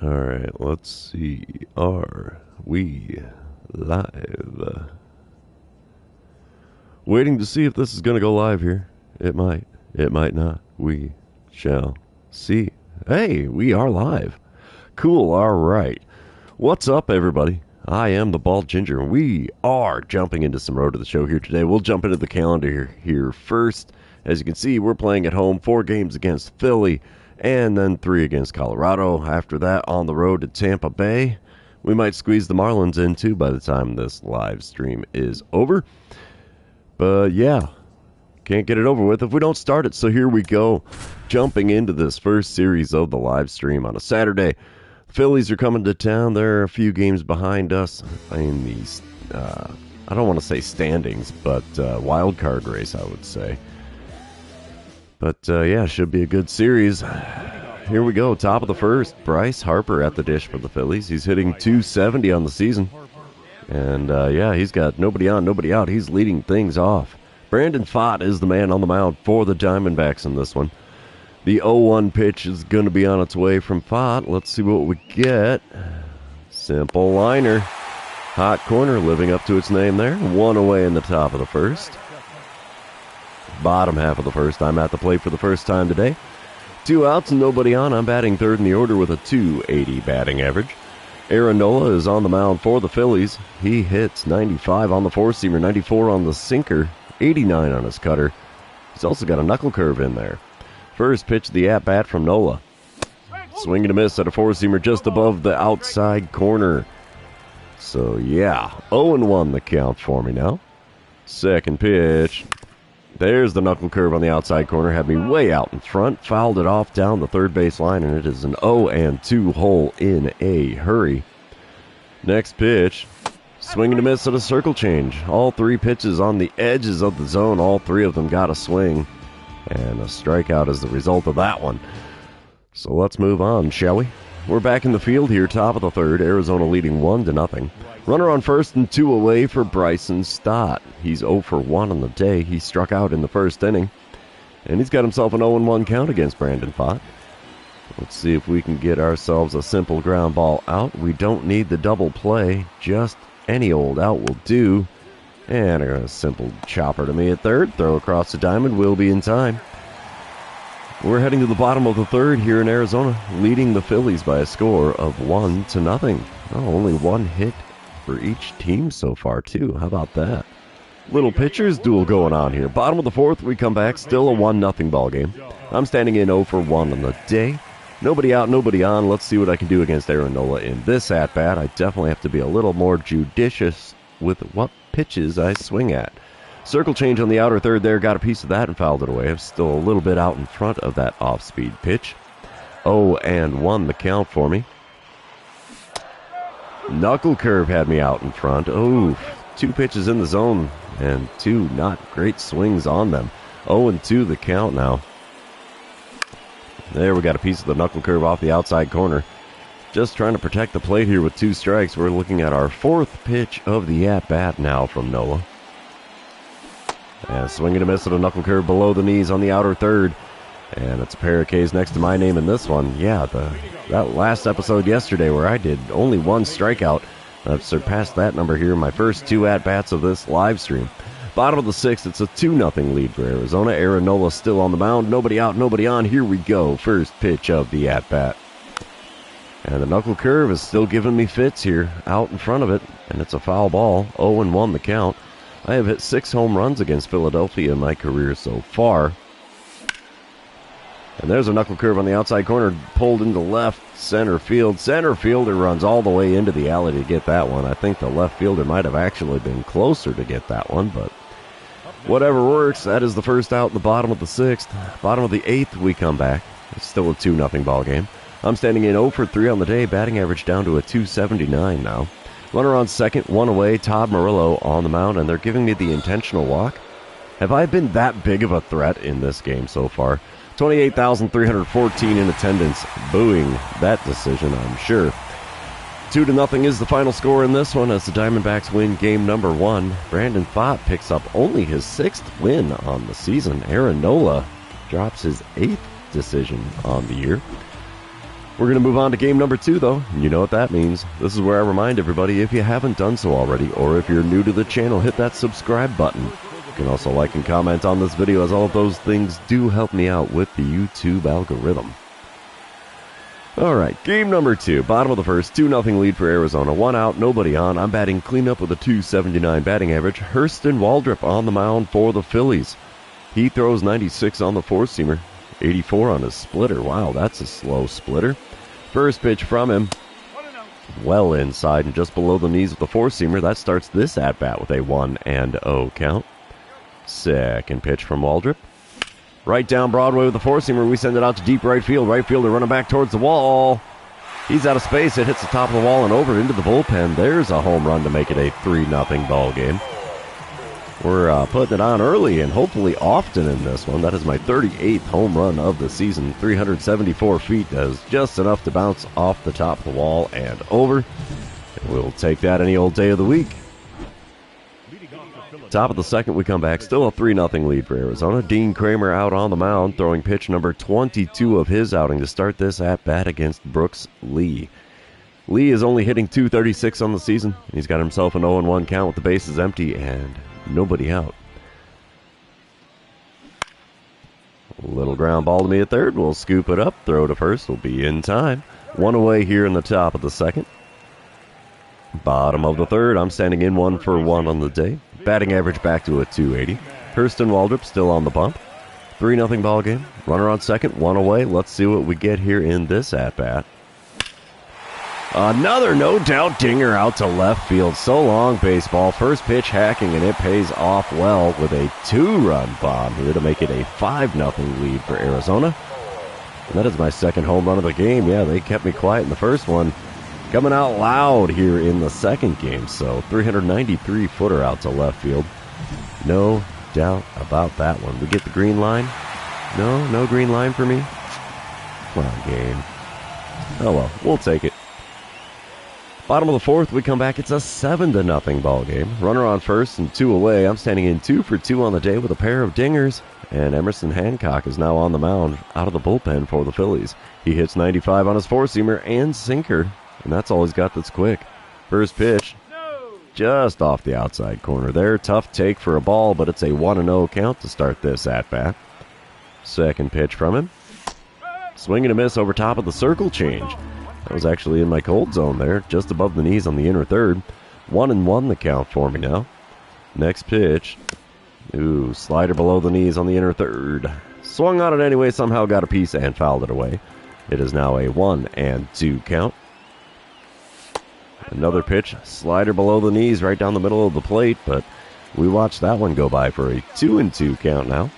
Alright, let's see. Are we live? Waiting to see if this is going to go live here. It might. It might not. We shall see. Hey, we are live. Cool, alright. What's up, everybody? I am the Bald Ginger. We are jumping into some Road to the Show here today. We'll jump into the calendar here first. As you can see, we're playing at home 4 games against Philly, and then 3 against Colorado. After that, on the road to Tampa Bay. We might squeeze the Marlins in, too, by the time this live stream is over. But, yeah, can't get it over with if we don't start it. So here we go, jumping into this first series of the live stream on a Saturday. Phillies are coming to town. They're a few games behind us in these, I don't want to say standings, but wild card race, I would say. But, yeah, should be a good series. Here we go, top of the first. Bryce Harper at the dish for the Phillies. He's hitting .270 on the season. And, yeah, he's got nobody on, nobody out. He's leading things off. Brandon Pfaadt is the man on the mound for the Diamondbacks in this one. The 0-1 pitch is going to be on its way from Pfaadt. Let's see what we get. Simple liner. Hot corner living up to its name there. 1 away in the top of the first. Bottom half of the first. I'm at the plate for the first time today. 2 outs and nobody on. I'm batting third in the order with a .280 batting average. Aaron Nola is on the mound for the Phillies. He hits 95 on the four-seamer, 94 on the sinker, 89 on his cutter. He's also got a knuckle curve in there. First pitch, the at-bat from Nola. Swing and a miss at a four-seamer just above the outside corner. So, yeah, 0-1 the count for me now. Second pitch. There's the knuckle curve on the outside corner. Had me way out in front. Fouled it off down the third base line, and it is an 0-2 hole in a hurry. Next pitch. Swing and a miss at a circle change. All 3 pitches on the edges of the zone. All 3 of them got a swing. And a strikeout is the result of that one. So let's move on, shall we? We're back in the field here, top of the third. Arizona leading 1-0. Runner on first and 2 away for Bryson Stott. He's 0 for 1 on the day. He struck out in the first inning. And he's got himself an 0-1 count against Brandon Pfaadt. Let's see if we can get ourselves a simple ground ball out. We don't need the double play. Just any old out will do. And a simple chopper to me at third. Throw across the diamond. Will be in time. We're heading to the bottom of the third here in Arizona, leading the Phillies by a score of 1-0. Oh, only 1 hit for each team so far, too. How about that? Little pitchers duel going on here. Bottom of the fourth, we come back. Still a 1-0 ball game. I'm standing in 0 for 1 on the day. Nobody out, nobody on. Let's see what I can do against Aaron Nola in this at-bat. I definitely have to be a little more judicious with what pitches I swing at. Circle change on the outer third there. Got a piece of that and fouled it away. I'm still a little bit out in front of that off-speed pitch. 0-1 the count for me. Knuckle curve had me out in front. Oh, 2 pitches in the zone and 2 not great swings on them. 0-2 the count now. There we got a piece of the knuckle curve off the outside corner. Just trying to protect the plate here with 2 strikes. We're looking at our 4th pitch of the at-bat now from Nola. And swing and a miss at a knuckle curve below the knees on the outer third. And it's a pair of Ks next to my name in this one. Yeah, that last episode yesterday where I did only 1 strikeout. I've surpassed that number here in my first 2 at-bats of this live stream. Bottom of the 6th, it's a 2-0 lead for Arizona. Aaron Nola still on the mound. Nobody out, nobody on. Here we go. First pitch of the at-bat. And the knuckle curve is still giving me fits here out in front of it. And it's a foul ball. 0-1 the count. I have hit 6 home runs against Philadelphia in my career so far. And there's a knuckle curve on the outside corner, pulled into left center field. Center fielder runs all the way into the alley to get that one. I think the left fielder might have actually been closer to get that one, but whatever works. That is the first out in the bottom of the 6th. Bottom of the 8th, we come back. It's still a 2-0 ball game. I'm standing in 0 for 3 on the day, batting average down to a .279 now. Runner on second, 1 away, Todd Murillo on the mound, and they're giving me the intentional walk. Have I been that big of a threat in this game so far? 28,314 in attendance, booing that decision, I'm sure. 2-0 is the final score in this one as the Diamondbacks win game number 1. Brandon Pfaadt picks up only his 6th win on the season. Aaron Nola drops his 8th decision on the year. We're going to move on to game number 2, though. You know what that means. This is where I remind everybody, if you haven't done so already, or if you're new to the channel, hit that subscribe button. You can also like and comment on this video, as all of those things do help me out with the YouTube algorithm. Alright, game number 2. Bottom of the first, 2-0 lead for Arizona. 1 out, nobody on. I'm batting cleanup with a .279 batting average. Hurston Waldrop on the mound for the Phillies. He throws 96 on the four-seamer. 84 on his splitter. Wow, that's a slow splitter. First pitch from him. Well inside and just below the knees of the four-seamer. That starts this at-bat with a 1-0 count. Second pitch from Waldrop. Right down Broadway with the four-seamer. We send it out to deep right field. Right fielder running back towards the wall. He's out of space. It hits the top of the wall and over into the bullpen. There's a home run to make it a 3-0 ball game. We're putting it on early and hopefully often in this one. That is my 38th home run of the season. 374 feet does just enough to bounce off the top of the wall and over. And we'll take that any old day of the week. Top of the second, we come back. Still a 3-0 lead for Arizona. Dean Kramer out on the mound, throwing pitch number 22 of his outing to start this at-bat against Brooks Lee. Lee is only hitting .236 on the season. He's got himself an 0-1 count with the bases empty and nobody out. A little ground ball to me at third. We'll scoop it up. Throw to first. Will be in time. One away here in the top of the second. Bottom of the third. I'm standing in 1 for 1 on the day. Batting average back to a .280. Hurston Waldrop still on the bump. 3-0 ball game. Runner on second. One away. Let's see what we get here in this at-bat. Another no-doubt dinger out to left field. So long, baseball. First pitch hacking, and it pays off well with a 2-run bomb here to make it a 5-0 lead for Arizona. And that is my second home run of the game. Yeah, they kept me quiet in the first one. Coming out loud here in the second game. So 393-footer out to left field. No doubt about that one. We get the green line? No green line for me? Come on, game. Oh well, we'll take it. Bottom of the fourth, we come back. It's a 7-0 ball game. Runner on first and 2 away. I'm standing in 2 for 2 on the day with a pair of dingers. And Emerson Hancock is now on the mound out of the bullpen for the Phillies. He hits 95 on his four-seamer and sinker. And that's all he's got that's quick. First pitch, just off the outside corner there. Tough take for a ball, but it's a 1-0 count to start this at-bat. Second pitch from him. Swing and a miss over top of the circle change. That was actually in my cold zone there, just above the knees on the inner third. 1-1 the count for me now. Next pitch. Ooh, slider below the knees on the inner third. Swung on it anyway, somehow got a piece and fouled it away. It is now a 1-2 count. Another pitch, slider below the knees right down the middle of the plate, but we watched that one go by for a 2-2 count now.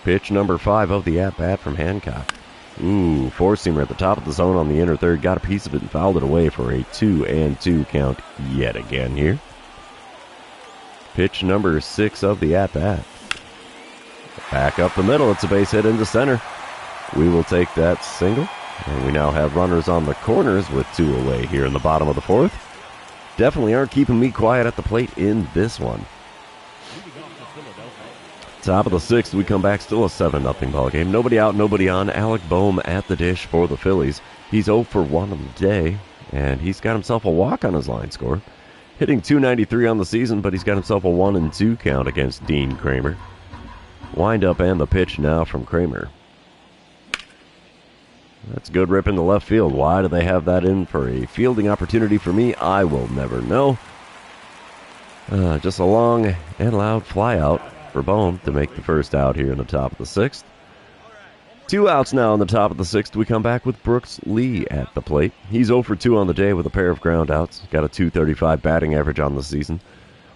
Pitch number 5 of the at-bat from Hancock. Ooh, four-seamer at the top of the zone on the inner third. Got a piece of it and fouled it away for a 2-2 count yet again here. Pitch number 6 of the at-bat. Back up the middle. It's a base hit into center. We will take that single. And we now have runners on the corners with 2 away here in the bottom of the fourth. Definitely aren't keeping me quiet at the plate in this one. Top of the sixth, we come back, still a 7-0 ball game. Nobody out, nobody on. Alec Boehm at the dish for the Phillies. He's 0 for 1 on the day, and he's got himself a walk on his line score. Hitting .293 on the season, but he's got himself a 1-2 count against Dean Kramer. Wind up and the pitch now from Kramer. That's good rip into left field. Why do they have that in for a fielding opportunity for me? I will never know. Just a long and loud fly out for Boehm to make the first out here in the top of the sixth. 2 outs now in the top of the sixth. We come back with Brooks Lee at the plate. He's 0 for 2 on the day with a pair of ground outs. Got a .235 batting average on the season.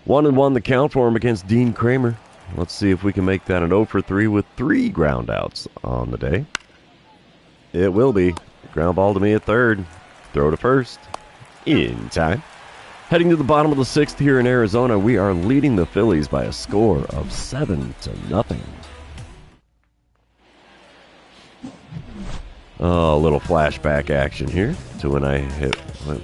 1-1 the count for him against Dean Kramer. Let's see if we can make that an 0 for 3 with 3 ground outs on the day. It will be. Ground ball to me at third. Throw to first. In time. Heading to the bottom of the sixth here in Arizona, we are leading the Phillies by a score of 7-0. Oh, a little flashback action here to when I hit.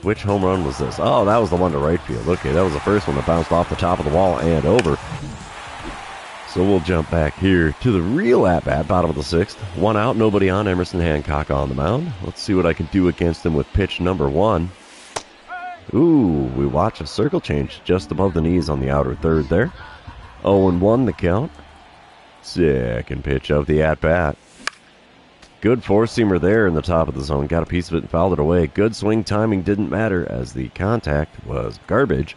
Which home run was this? Oh, that was the one to right field. Okay, that was the first one that bounced off the top of the wall and over. So we'll jump back here to the real at-bat, bottom of the sixth. One out, nobody on. Emerson Hancock on the mound. Let's see what I can do against him with pitch number one. Ooh, we watch a circle change just above the knees on the outer third there. 0-1 the count. Second pitch of the at-bat. Good four-seamer there in the top of the zone. Got a piece of it and fouled it away. Good swing timing didn't matter as the contact was garbage.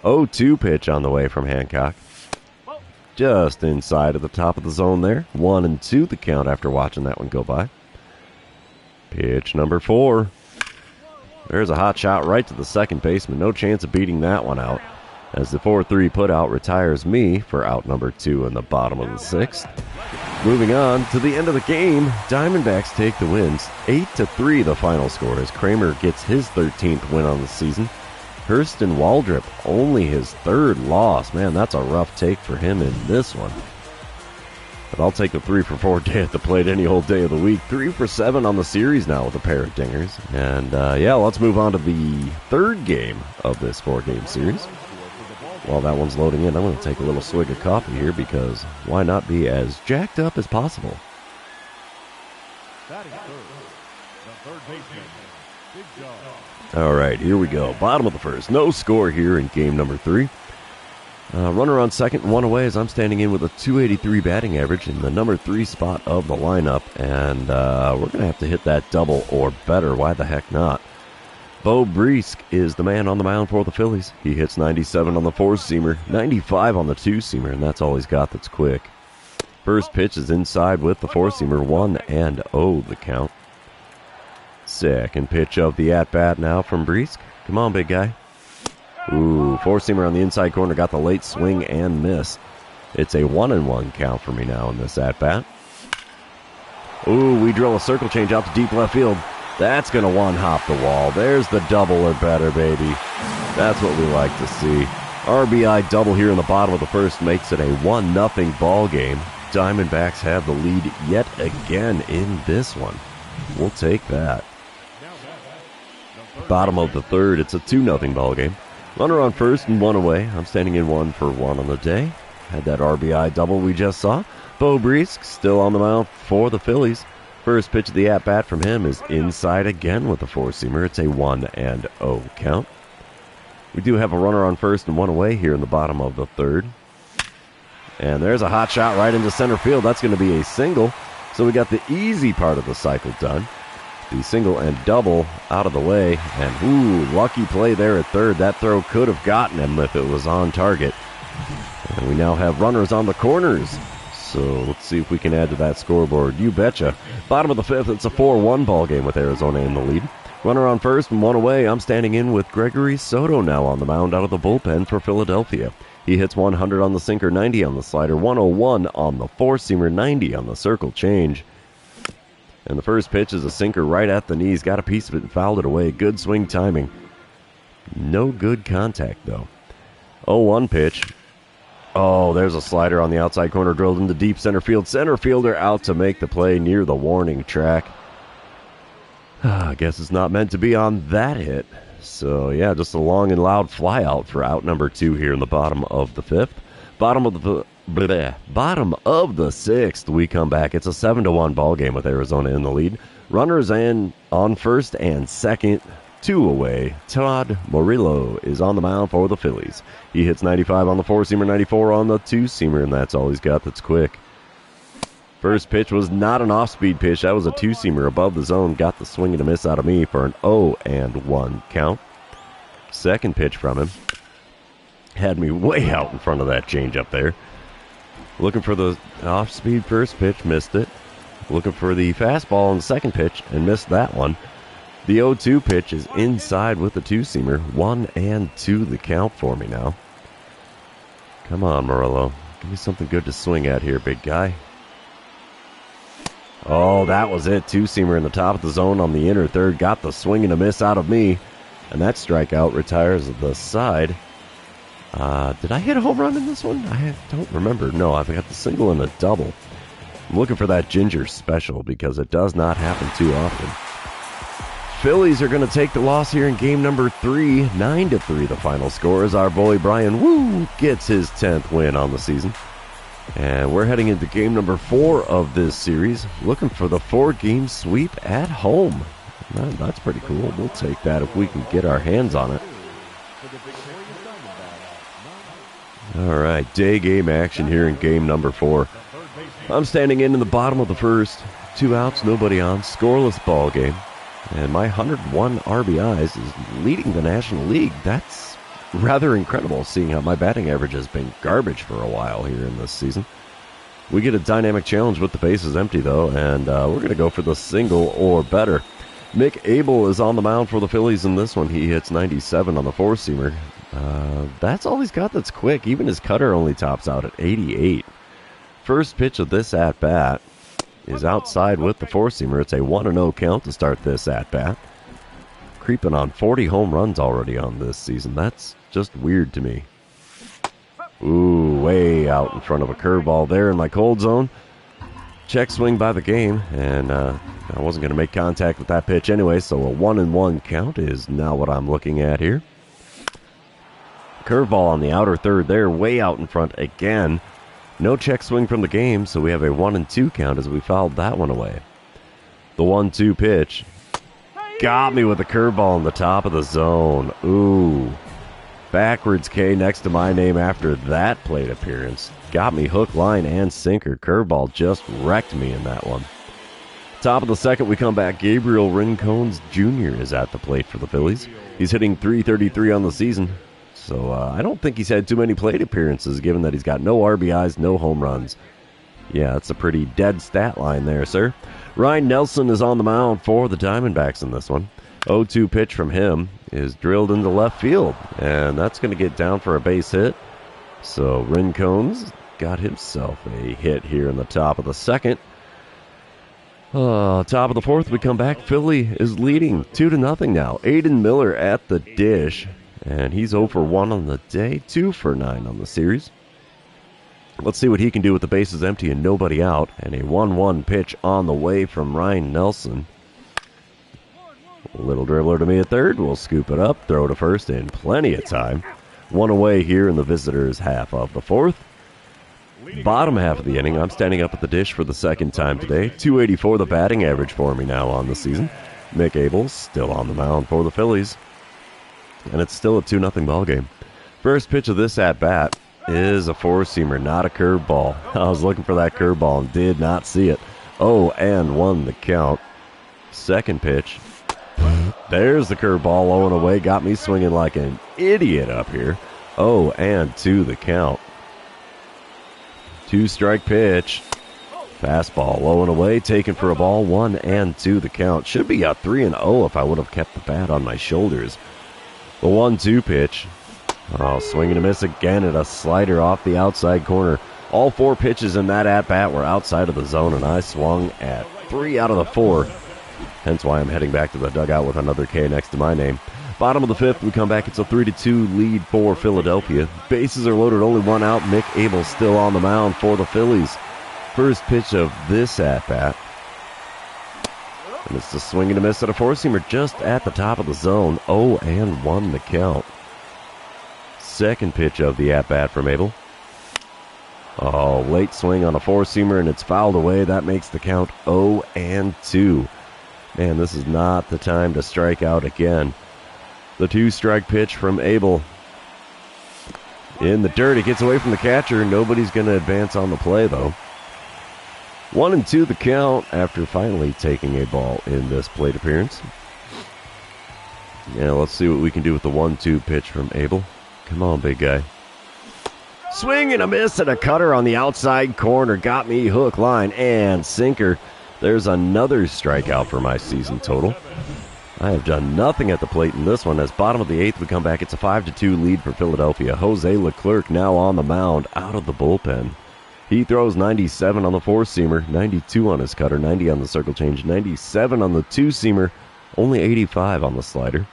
0-2 pitch on the way from Hancock. Just inside of the top of the zone there. 1-2 the count after watching that one go by. Pitch number 4. There's a hot shot right to the second baseman. No chance of beating that one out, as the 4-3 putout retires me for out number 2 in the bottom of the sixth. Moving on to the end of the game, Diamondbacks take the wins. 8-3 the final score as Kramer gets his 13th win on the season. Hurston Waldrop, only his 3rd loss. Man, that's a rough take for him in this one. But I'll take the 3-for-4 day at the plate any whole day of the week. 3-for-7 on the series now with a pair of dingers. And yeah, let's move on to the third game of this 4-game series. While that one's loading in, I'm going to take a little swig of coffee here because why not be as jacked up as possible? All right, here we go. Bottom of the first. No score here in game number 3. Runner on second and one away as I'm standing in with a .283 batting average in the number 3 spot of the lineup. And we're going to have to hit that double or better. Why the heck not? Bo Brisk is the man on the mound for the Phillies. He hits 97 on the 4-seamer, 95 on the 2-seamer, and that's all he's got that's quick. First pitch is inside with the 4-seamer, 1-0 the count. Second pitch of the at-bat now from Brisk. Come on, big guy. Ooh, 4-seamer on the inside corner, got the late swing and miss. It's a 1-1 count for me now in this at-bat. Ooh, we drill a circle change out to deep left field. That's going to one-hop the wall. There's the double or better, baby. That's what we like to see. RBI double here in the bottom of the first makes it a 1-0 ball game. Diamondbacks have the lead yet again in this one. We'll take that. Bottom of the third, it's a 2-0 ball game. Runner on first and one away. I'm standing in 1-for-1 on the day. Had that RBI double we just saw. Bo Brisk still on the mound for the Phillies. First pitch of the at-bat from him is inside again with the 4-seamer. It's a 1-0 count. We do have a runner on first and one away here in the bottom of the third. And there's a hot shot right into center field. That's going to be a single. So we got the easy part of the cycle done. The single and double out of the way. And, ooh, lucky play there at third. That throw could have gotten him if it was on target. And we now have runners on the corners. So let's see if we can add to that scoreboard. You betcha. Bottom of the fifth, it's a 4-1 ball game with Arizona in the lead. Runner on first and one away. I'm standing in with Gregory Soto now on the mound out of the bullpen for Philadelphia. He hits 100 on the sinker, 90 on the slider, 101 on the 4-seamer, 90 on the circle change. And the first pitch is a sinker right at the knees. Got a piece of it and fouled it away. Good swing timing. No good contact, though. 0-1 pitch. Oh, there's a slider on the outside corner drilled into deep center field. Center fielder out to make the play near the warning track. I guess it's not meant to be on that hit. So, yeah, just a long and loud fly out for out number 2 here in the bottom of the fifth. Bottom of the sixth, we come back. It's a 7-1 ball game with Arizona in the lead. Runners on first and second, 2 away. Todd Murillo is on the mound for the Phillies. He hits 95 on the 4-seamer, 94 on the 2-seamer, and that's all he's got that's quick. First pitch was not an off-speed pitch. That was a 2-seamer above the zone. Got the swing and a miss out of me for an 0-1 count. Second pitch from him had me way out in front of that changeup there. Looking for the off-speed first pitch, missed it. Looking for the fastball on the second pitch and missed that one. The 0-2 pitch is inside with the 2-seamer. 1-2 the count for me now. Come on, Murillo. Give me something good to swing at here, big guy. Oh, that was it. 2-seamer in the top of the zone on the inner third. Got the swing and a miss out of me. And that strikeout retires the side. Did I hit a home run in this one? I don't remember. No, I've got the single and the double. I'm looking for that Ginger special because it does not happen too often. Phillies are going to take the loss here in game number 3. 9-3 the final score as our boy Brian Woo gets his 10th win on the season. And we're heading into game number 4 of this series, looking for the 4-game sweep at home. That's pretty cool. We'll take that if we can get our hands on it. All right, day game action here in game number 4. I'm standing in the bottom of the first. 2 outs, nobody on, scoreless ball game. And my 101 RBIs is leading the National League. That's rather incredible, seeing how my batting average has been garbage for a while here in this season. We get a dynamic challenge with the bases empty, though, and we're going to go for the single or better. Mick Abel is on the mound for the Phillies in this one. He hits 97 on the 4-seamer. That's all he's got that's quick. Even his cutter only tops out at 88. First pitch of this at-bat is outside with the 4-seamer. It's a 1-0 count to start this at-bat. Creeping on 40 home runs already on this season. That's just weird to me. Ooh, way out in front of a curveball there in my cold zone. Check swing by the game, and I wasn't going to make contact with that pitch anyway, so a 1-1 count is now what I'm looking at here. Curveball on the outer third there, way out in front again. No check swing from the game, so we have a 1-2 count as we fouled that one away. The 1-2 pitch. Got me with a curveball in the top of the zone. Ooh. Backwards K next to my name after that plate appearance. Got me hook, line, and sinker. Curveball just wrecked me in that one. Top of the second, we come back. Gabriel Rincones Jr. is at the plate for the Phillies. He's hitting .333 on the season. So I don't think he's had too many plate appearances, given that he's got no RBIs, no home runs. Yeah, that's a pretty dead stat line there, sir. Ryan Nelson is on the mound for the Diamondbacks in this one. 0-2 pitch from him is drilled into left field, and that's going to get down for a base hit. So Rincones got himself a hit here in the top of the second. Top of the fourth, we come back. Philly is leading 2-0 now. Aiden Miller at the dish, and he's 0 for 1 on the day, 2 for 9 on the series. Let's see what he can do with the bases empty and nobody out. And a 1-1 pitch on the way from Ryan Nelson. A little dribbler to me at third. We'll scoop it up, throw to first in plenty of time. 1 away here in the visitors' half of the fourth. Bottom half of the inning, I'm standing up at the dish for the second time today. .284 the batting average for me now on the season. Mick Abel still on the mound for the Phillies. And it's still a 2-0 ball game. First pitch of this at-bat is a 4-seamer, not a curveball. I was looking for that curveball and did not see it. 0-1 the count. Second pitch. There's the curveball, low and away. Got me swinging like an idiot up here. 0-2 the count. 2-strike pitch. Fastball, low and away, taken for a ball. 1-2 the count. Should be a 3-0 if I would have kept the bat on my shoulders. The 1-2 pitch. Oh, swing and a miss again at a slider off the outside corner. All 4 pitches in that at-bat were outside of the zone, and I swung at 3 out of the 4. Hence why I'm heading back to the dugout with another K next to my name. Bottom of the fifth, we come back. It's a 3-2 lead for Philadelphia. Bases are loaded, only 1 out. Mick Abel still on the mound for the Phillies. First pitch of this at-bat. And it's a swing and a miss at a 4-seamer just at the top of the zone. 0-1 the count. Second pitch of the at-bat from Abel. Oh, late swing on a 4-seamer, and it's fouled away. That makes the count 0-2. Man, this is not the time to strike out again. The 2-strike pitch from Abel. In the dirt, it gets away from the catcher. Nobody's going to advance on the play, though. 1-2 the count after finally taking a ball in this plate appearance. Yeah, let's see what we can do with the 1-2 pitch from Abel. Come on, big guy. Swing and a miss and a cutter on the outside corner. Got me hook, line, and sinker. There's another strikeout for my season total. I have done nothing at the plate in this one. As bottom of the eighth, we come back. It's a 5-2 lead for Philadelphia. Jose Leclerc now on the mound, out of the bullpen. He throws 97 on the 4-seamer, 92 on his cutter, 90 on the circle change, 97 on the 2-seamer, only 85 on the slider.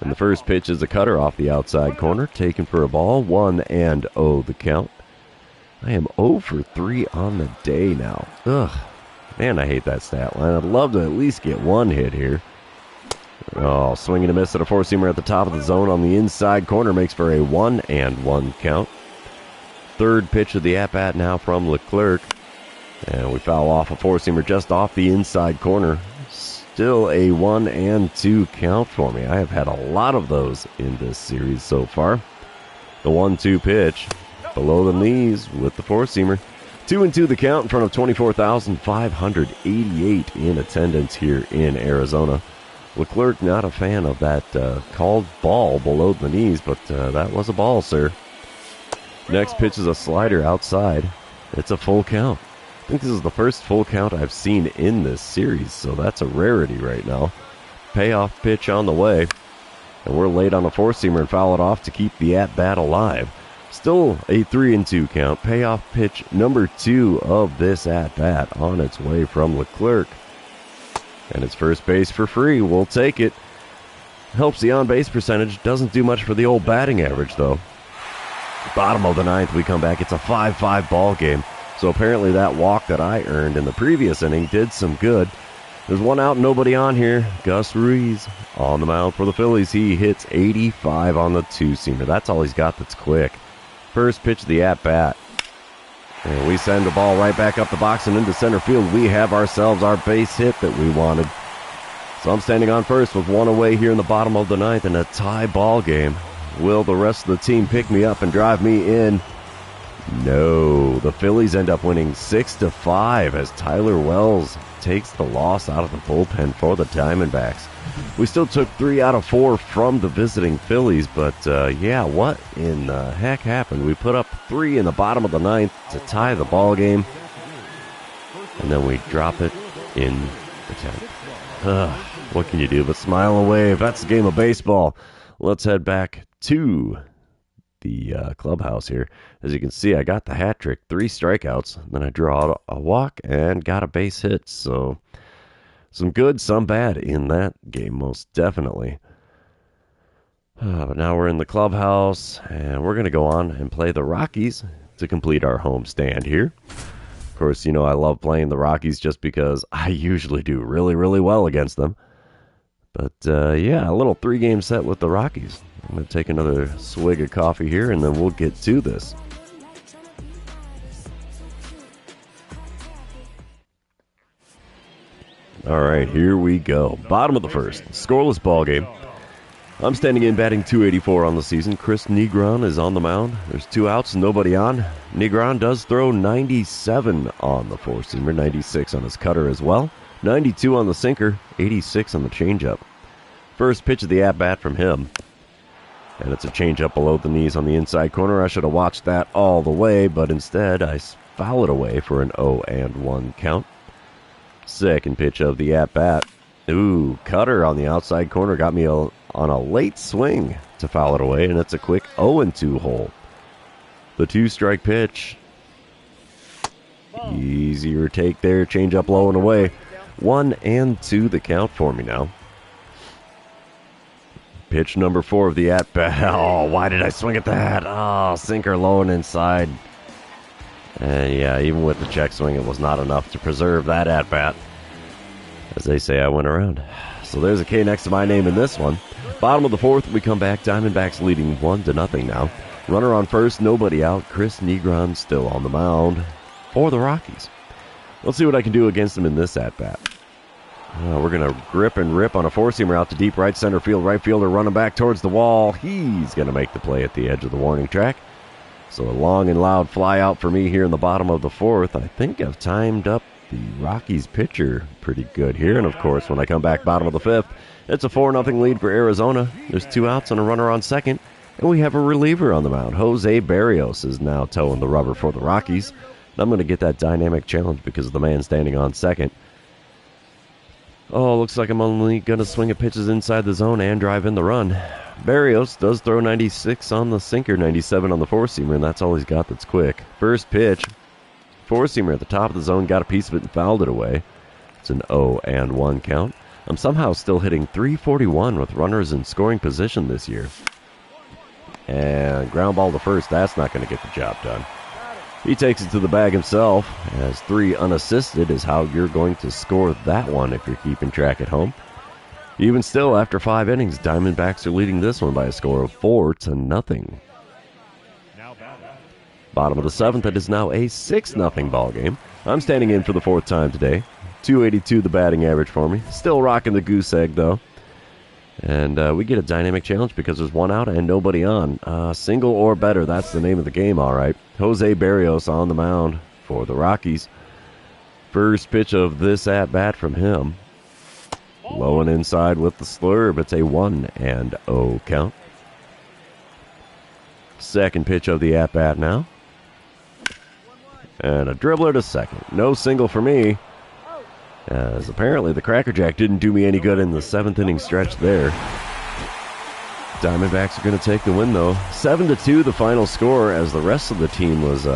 And the first pitch is a cutter off the outside corner, taken for a ball, 1-0 the count. I am 0 for 3 on the day now. Ugh, man, I hate that stat line. I'd love to at least get one hit here. Oh, swing and a miss at a 4-seamer at the top of the zone on the inside corner makes for a 1-1 count. third pitch of the at-bat now from Leclerc. And we foul off a four-seamer just off the inside corner. Still a 1-2 count for me. I have had a lot of those in this series so far. The 1-2 pitch below the knees with the four-seamer. 2-2 the count in front of 24,588 in attendance here in Arizona. Leclerc not a fan of that called ball below the knees, but that was a ball, sir. Next pitch is a slider outside. It's a full count. I think this is the first full count I've seen in this series, so that's a rarity right now. Payoff pitch on the way, and we're late on a four-seamer and foul it off to keep the at-bat alive. Still a 3-2 count. Payoff pitch number 2 of this at-bat on its way from Leclerc. And it's first base for free. We'll take it. Helps the on-base percentage. Doesn't do much for the old batting average, though. Bottom of the ninth, we come back. It's a 5-5 ball game. So apparently that walk that I earned in the previous inning did some good. There's one out, nobody on here. Gus Ruiz on the mound for the Phillies. He hits 85 on the two-seamer. That's all he's got that's quick. First pitch of the at-bat. And we send the ball right back up the box and into center field. We have ourselves our base hit that we wanted. So I'm standing on first with one away here in the bottom of the ninth in a tie ball game. Will the rest of the team pick me up and drive me in? No. The Phillies end up winning 6-5 as Tyler Wells takes the loss out of the bullpen for the Diamondbacks. We still took 3 out of 4 from the visiting Phillies, but yeah, what in the heck happened? We put up 3 in the bottom of the ninth to tie the ball game, and then we drop it in the 10th. What can you do but smile and wave? That's the game of baseball. Let's head back to the clubhouse here. As you can see, I got the hat trick, 3 strikeouts, then I drew out a walk and got a base hit. So some good, some bad in that game, most definitely. But now we're in the clubhouse, and we're going to go on and play the Rockies to complete our home stand here. Of course, you know I love playing the Rockies just because I usually do really, really well against them. But yeah, a little 3-game set with the Rockies. I'm going to take another swig of coffee here, and then we'll get to this. All right, here we go. Bottom of the first. Scoreless ball game. I'm standing in batting 284 on the season. Chris Negron is on the mound. There's 2 outs, nobody on. Negron does throw 97 on the four-seamer, 96 on his cutter as well, 92 on the sinker, 86 on the changeup. First pitch of the at-bat from him. And it's a changeup below the knees on the inside corner. I should have watched that all the way, but instead I foul it away for an 0-1 count. Second pitch of the at-bat. Ooh, cutter on the outside corner got me on a late swing to foul it away, and it's a quick 0-2 hole. The 2-strike pitch. Easier take there, changeup low and away. 1-2 the count for me now. Pitch number 4 of the at-bat. Oh, why did I swing at that? Oh, sinker low and inside. And yeah, even with the check swing, it was not enough to preserve that at-bat. As they say, I went around. So there's a K next to my name in this one. Bottom of the fourth, we come back. Diamondbacks leading 1-0 now. Runner on first, nobody out. Chris Negron still on the mound for the Rockies. Let's see what I can do against them in this at-bat. We're going to grip and rip on a four-seamer out to deep right center field. Right fielder running back towards the wall. He's going to make the play at the edge of the warning track. So a long and loud fly out for me here in the bottom of the fourth. I think I've timed up the Rockies pitcher pretty good here. And, of course, when I come back bottom of the fifth, it's a 4-0 lead for Arizona. There's 2 outs and a runner on second. And we have a reliever on the mound. Jose Barrios is now towing the rubber for the Rockies. And I'm going to get that dynamic challenge because of the man standing on second. Oh, looks like I'm only going to swing at pitches inside the zone and drive in the run. Barrios does throw 96 on the sinker, 97 on the four-seamer, and that's all he's got that's quick. First pitch, four-seamer at the top of the zone, got a piece of it and fouled it away. It's an 0-1 count. I'm somehow still hitting .341 with runners in scoring position this year. And ground ball to first, that's not going to get the job done. He takes it to the bag himself, as 3 unassisted is how you're going to score that one if you're keeping track at home. Even still, after 5 innings, Diamondbacks are leading this one by a score of 4-0. Bottom Bottom of the 7th, it is now a 6-0 ball game. I'm standing in for the 4th time today. 282 the batting average for me. Still rocking the goose egg, though. And we get a dynamic challenge because there's one out and nobody on. Single or better, that's the name of the game, all right. Jose Barrios on the mound for the Rockies. First pitch of this at-bat from him. Low and inside with the slurve. It's a 1-0 count. Second pitch of the at-bat now. And a dribbler to second. No single for me, as apparently the Crackerjack didn't do me any good in the 7th inning stretch there. Diamondbacks are going to take the win, though. 7-2 the final score, as the rest of the team was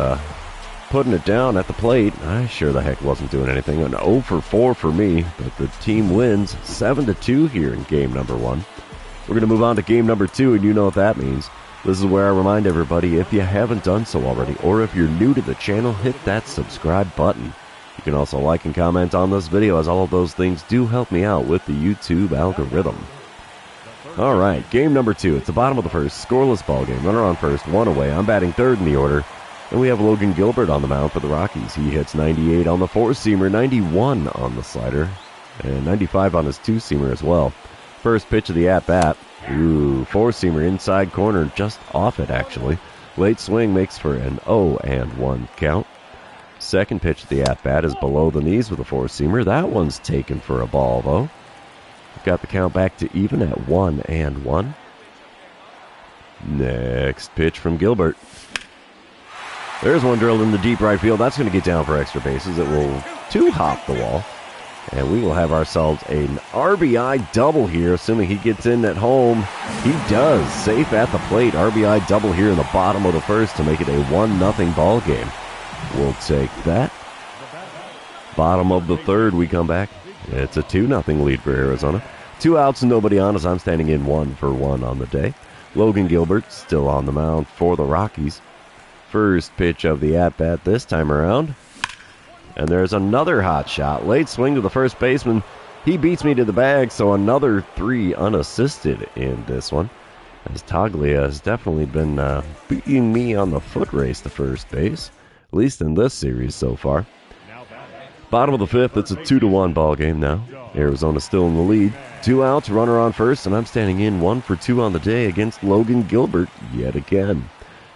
putting it down at the plate. I sure the heck wasn't doing anything. An 0 for 4 for me, but the team wins 7-2 here in game number 1. We're going to move on to game number 2, and you know what that means. This is where I remind everybody, if you haven't done so already, or if you're new to the channel, hit that subscribe button. You can also like and comment on this video, as all of those things do help me out with the YouTube algorithm. Alright, game number 2. It's the bottom of the 1st, scoreless ball game. Runner on first, 1 away. I'm batting 3rd in the order. And we have Logan Gilbert on the mound for the Rockies. He hits 98 on the 4-seamer, 91 on the slider, and 95 on his 2-seamer as well. First pitch of the at-bat. Ooh, 4-seamer inside corner, just off it actually. Late swing makes for an 0-1 count. Second pitch of the at-bat is below the knees with a 4-seamer. That one's taken for a ball, though. We've got the count back to even at 1-1. Next pitch from Gilbert. There's one drilled in the deep right field. That's going to get down for extra bases. It will two-hop the wall. And we will have ourselves an RBI double here, assuming he gets in at home. He does. Safe at the plate. RBI double here in the bottom of the 1st to make it a 1-0 ball game. We'll take that. Bottom of the 3rd, we come back. It's a 2-0 lead for Arizona. 2 outs and nobody on as I'm standing in 1 for 1 on the day. Logan Gilbert still on the mound for the Rockies. First pitch of the at-bat this time around. And there's another hot shot. Late swing to the first baseman. He beats me to the bag, so another 3 unassisted in this one. As Toglia has definitely been beating me on the foot race to first base. At least in this series so far. Bottom of the 5th, it's a 2-1 ball game now. Arizona still in the lead. 2 outs, runner on first, and I'm standing in 1 for 2 on the day against Logan Gilbert yet again.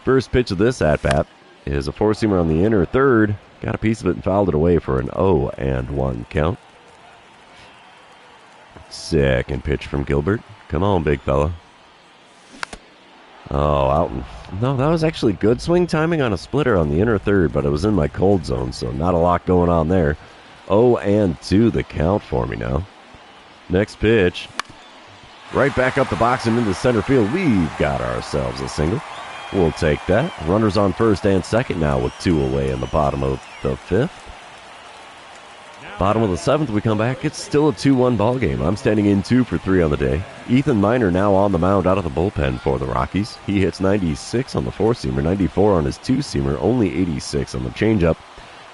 First pitch of this at-bat is a 4-seamer on the inner 3rd. Got a piece of it and fouled it away for an 0-1 count. Second pitch from Gilbert. Come on, big fella. Oh, out. No, that was actually good swing timing on a splitter on the inner 3rd, but it was in my cold zone, so not a lot going on there. 0-2 the count for me now. Next pitch. Right back up the box and into center field. We've got ourselves a single. We'll take that. Runners on first and second now with 2 away in the bottom of the 5th. Bottom of the 7th, we come back. It's still a 2-1 ball game. I'm standing in 2 for 3 on the day. Ethan Miner now on the mound out of the bullpen for the Rockies. He hits 96 on the 4-seamer, 94 on his 2-seamer, only 86 on the changeup.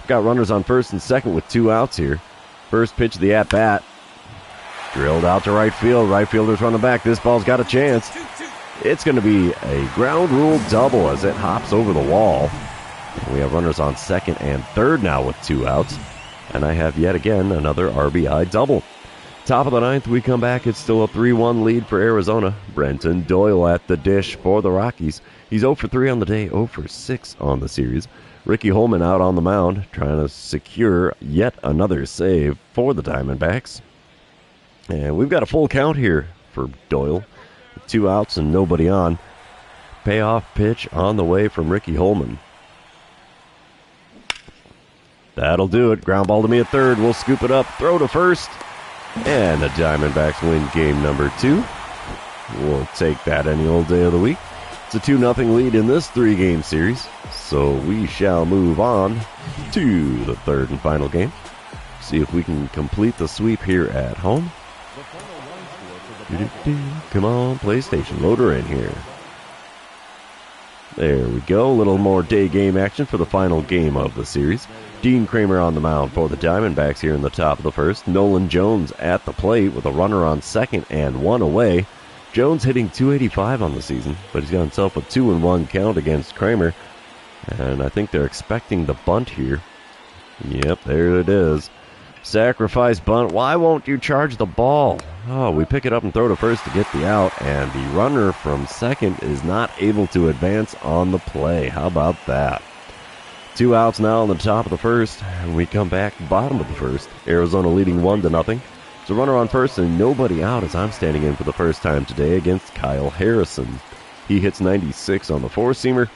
Got runners on first and second with 2 outs here. First pitch of the at-bat. Drilled out to right field. Right fielder's running back. This ball's got a chance. It's going to be a ground rule double as it hops over the wall. We have runners on second and third now with 2 outs. And I have yet again another RBI double. Top of the 9th, we come back. It's still a 3-1 lead for Arizona. Brenton Doyle at the dish for the Rockies. He's 0 for 3 on the day, 0 for 6 on the series. Ricky Holman out on the mound, trying to secure yet another save for the Diamondbacks. And we've got a full count here for Doyle. 2 outs and nobody on. Payoff pitch on the way from Ricky Holman. That'll do it. Ground ball to me at third. We'll scoop it up. Throw to first. And the Diamondbacks win game number 2. We'll take that any old day of the week. It's a 2-0 lead in this 3-game series. So we shall move on to the 3rd and final game. See if we can complete the sweep here at home. Come on, PlayStation. Load her in here. There we go. A little more day game action for the final game of the series. Dean Kramer on the mound for the Diamondbacks here in the top of the 1st. Nolan Jones at the plate with a runner on second and 1 away. Jones hitting .285 on the season, but he's got himself a 2-1 count against Kramer. And I think they're expecting the bunt here. Yep, there it is. Sacrifice bunt. Why won't you charge the ball? Oh, we pick it up and throw to first to get the out, and the runner from second is not able to advance on the play. How about that? 2 outs now on the top of the first, and we come back bottom of the first. Arizona leading 1-0. It's a runner on first and nobody out as I'm standing in for the first time today against Kyle Harrison. He hits 96 on the four-seamer,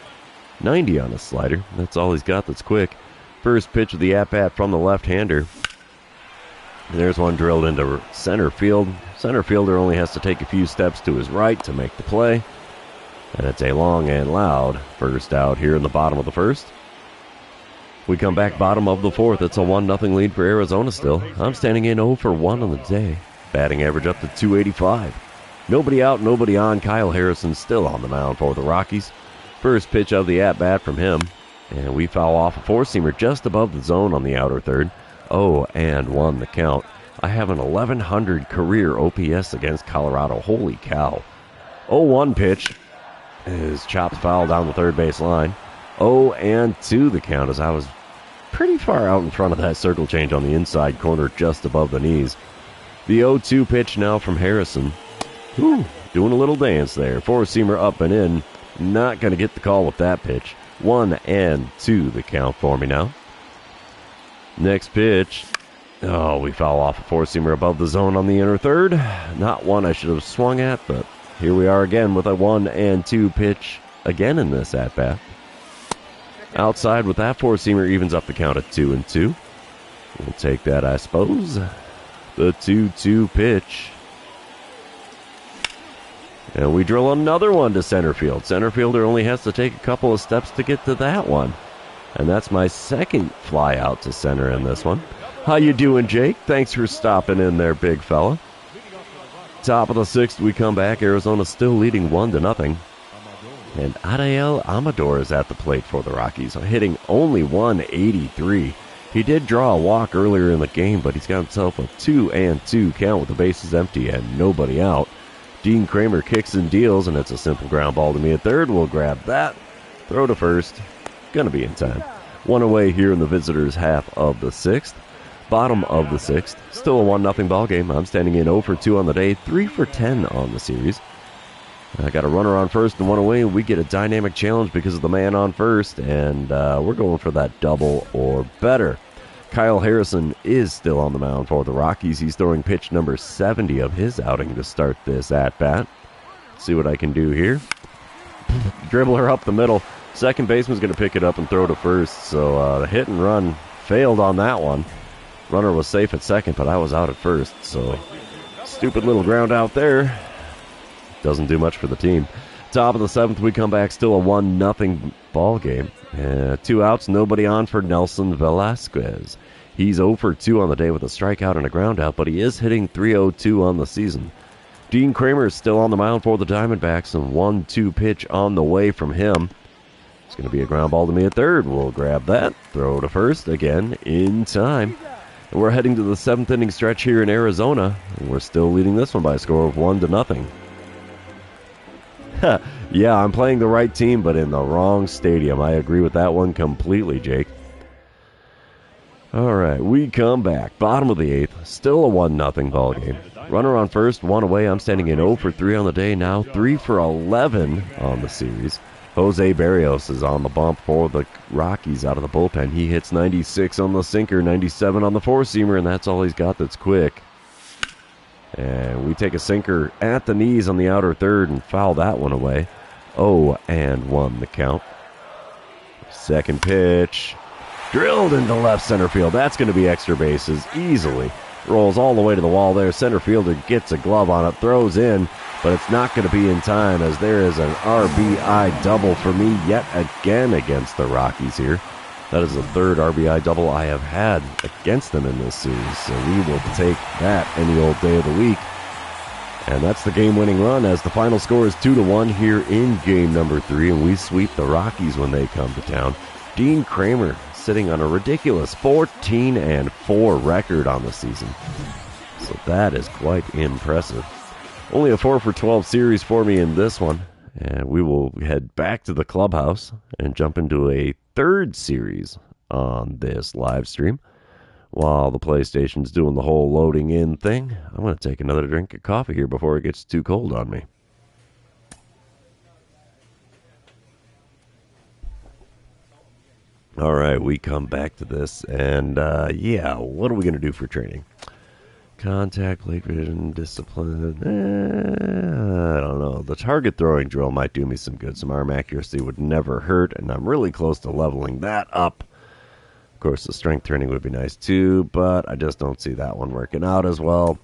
90 on a slider. That's all he's got that's quick. First pitch of the at-bat from the left-hander. There's one drilled into center field. Center fielder only has to take a few steps to his right to make the play. And it's a long and loud first out here in the bottom of the first. We come back bottom of the fourth. It's a 1-0 lead for Arizona still. I'm standing in 0 for 1 on the day. Batting average up to 285. Nobody out, nobody on. Kyle Harrison still on the mound for the Rockies. First pitch of the at-bat from him. And we foul off a four-seamer just above the zone on the outer third. 0-1 the count. I have an 1100 career OPS against Colorado. Holy cow. 0-1 pitch is chopped foul down the third base line. 0-2 the count as I was pretty far out in front of that circle change on the inside corner just above the knees. The 0-2 pitch now from Harrison. Whew, doing a little dance there. Four-seamer up and in. Not going to get the call with that pitch. 1-2 the count for me now. Next pitch. Oh, we foul off a four-seamer above the zone on the inner third. Not one I should have swung at, but here we are again with a 1-2 pitch again in this at-bat. Outside with that four-seamer evens up the count at 2-2. We'll take that, I suppose. The 2-2 pitch. And we drill another one to center field. Center fielder only has to take a couple of steps to get to that one. And that's my second fly out to center in this one. How you doing, Jake? Thanks for stopping in there, big fella. Top of the sixth, we come back. Arizona still leading 1-0. And Adael Amador is at the plate for the Rockies, hitting only 183. He did draw a walk earlier in the game, but he's got himself a 2-2 count with the bases empty and nobody out. Dean Kramer kicks and deals, and it's a simple ground ball to me at third. We'll grab that. Throw to first. Gonna be in time. One away here in the visitors' half of the sixth. Bottom of the sixth. Still a 1-0 ball game. I'm standing in 0 for 2 on the day, 3 for 10 on the series. I got a runner on first and one away. We get a dynamic challenge because of the man on first, and we're going for that double or better. Kyle Harrison is still on the mound for the Rockies. He's throwing pitch number 70 of his outing to start this at-bat. See what I can do here. Dribbler up the middle. Second baseman's going to pick it up and throw to first, so the hit and run failed on that one. Runner was safe at second, but I was out at first, so stupid little ground out there. Doesn't do much for the team. Top of the seventh, we come back, still a 1-0 ball game. 2 outs, nobody on for Nelson Velasquez. He's 0 for 2 on the day with a strikeout and a ground out, but he is hitting .302 on the season. Dean Kramer is still on the mound for the Diamondbacks, and 1-2 pitch on the way from him. It's going to be a ground ball to me at third. We'll grab that, throw to first, again in time. And we're heading to the 7th inning stretch here in Arizona, and we're still leading this one by a score of 1-0. Yeah, I'm playing the right team, but in the wrong stadium. I agree with that one completely, Jake. All right, we come back. Bottom of the 8th, still a 1-0 ball game. Runner on first, one away. I'm standing in 0 for 3 on the day now, 3 for 11 on the series. Jose Barrios is on the bump for the Rockies out of the bullpen. He hits 96 on the sinker, 97 on the four-seamer, and that's all he's got that's quick. And we take a sinker at the knees on the outer third and foul that one away. 0-1 the count. Second pitch. Drilled into left center field. That's going to be extra bases easily. Rolls all the way to the wall there. Center fielder gets a glove on it, throws in, but it's not going to be in time as there is an RBI double for me yet again against the Rockies here. That is the third RBI double I have had against them in this series, so we will take that any old day of the week. And that's the game-winning run as the final score is 2-1 here in game number 3, and we sweep the Rockies when they come to town. Dean Kramer sitting on a ridiculous 14-4 record on the season. So that is quite impressive. Only a 4 for 12 series for me in this one. And we will head back to the clubhouse and jump into a third series on this live stream. While the PlayStation's doing the whole loading in thing, I'm going to take another drink of coffee here before it gets too cold on me. All right, we come back to this, and yeah, what are we going to do for training? Contact, plate vision, discipline, I don't know. The target throwing drill might do me some good. Some arm accuracy would never hurt, and I'm really close to leveling that up. Of course, the strength training would be nice too, but I just don't see that one working out as well.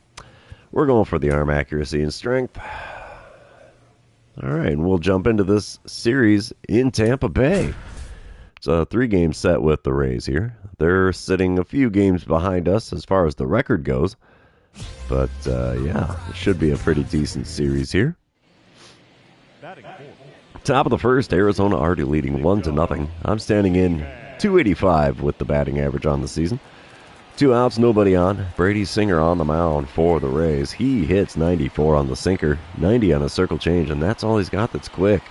We're going for the arm accuracy and strength. All right, and we'll jump into this series in Tampa Bay. It's a 3-game set with the Rays here. They're sitting a few games behind us as far as the record goes. But, yeah, it should be a pretty decent series here. Top of the first, Arizona already leading 1-0. I'm standing in 285 with the batting average on the season. 2 outs, nobody on. Brady Singer on the mound for the Rays. He hits 94 on the sinker, 90 on a circle change, and that's all he's got that's quick.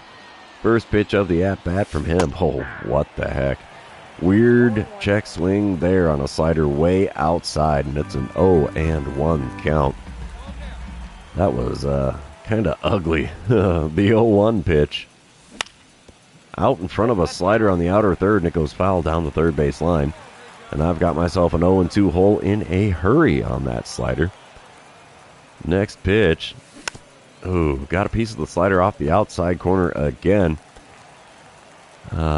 First pitch of the at-bat from him. Oh, what the heck. Weird check swing there on a slider way outside, and it's an 0-1 count. That was kind of ugly. The 0-1 pitch. Out in front of a slider on the outer third, and it goes foul down the third base line. And I've got myself an 0-2 hole in a hurry on that slider. Next pitch. Ooh, got a piece of the slider off the outside corner again.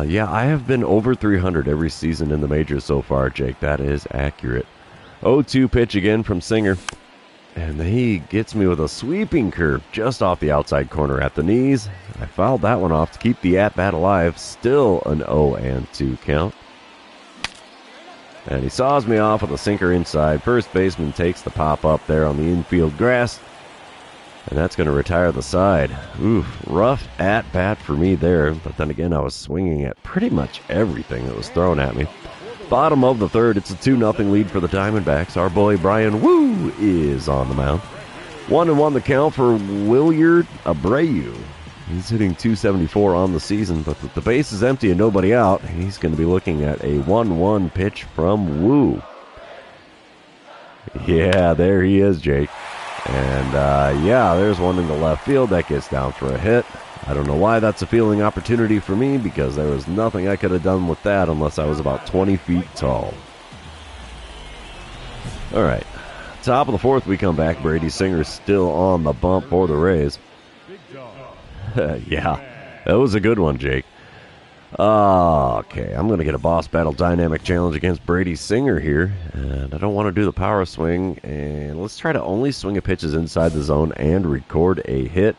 Yeah, I have been over 300 every season in the majors so far, Jake. That is accurate. 0-2 pitch again from Singer. And he gets me with a sweeping curve just off the outside corner at the knees. I fouled that one off to keep the at-bat alive. Still an 0-2 count. And he saws me off with a sinker inside. First baseman takes the pop up there on the infield grass. And that's going to retire the side. Oof, rough at-bat for me there. But then again, I was swinging at pretty much everything that was thrown at me. Bottom of the third, it's a 2-0 lead for the Diamondbacks. Our boy Brian Woo is on the mound. 1-1 the count for Williard Abreu. He's hitting 274 on the season, but with the base is empty and nobody out, he's going to be looking at a 1-1 pitch from Woo. Yeah, there he is, Jake. And, yeah, there's one in the left field that gets down for a hit. I don't know why that's a fielding opportunity for me, because there was nothing I could have done with that unless I was about 20 feet tall. All right, top of the fourth, we come back. Brady Singer still on the bump for the Rays. Yeah, that was a good one, Jake. Okay, I'm going to get a boss battle dynamic challenge against Brady Singer here. And I don't want to do the power swing. And let's try to only swing at pitches inside the zone and record a hit.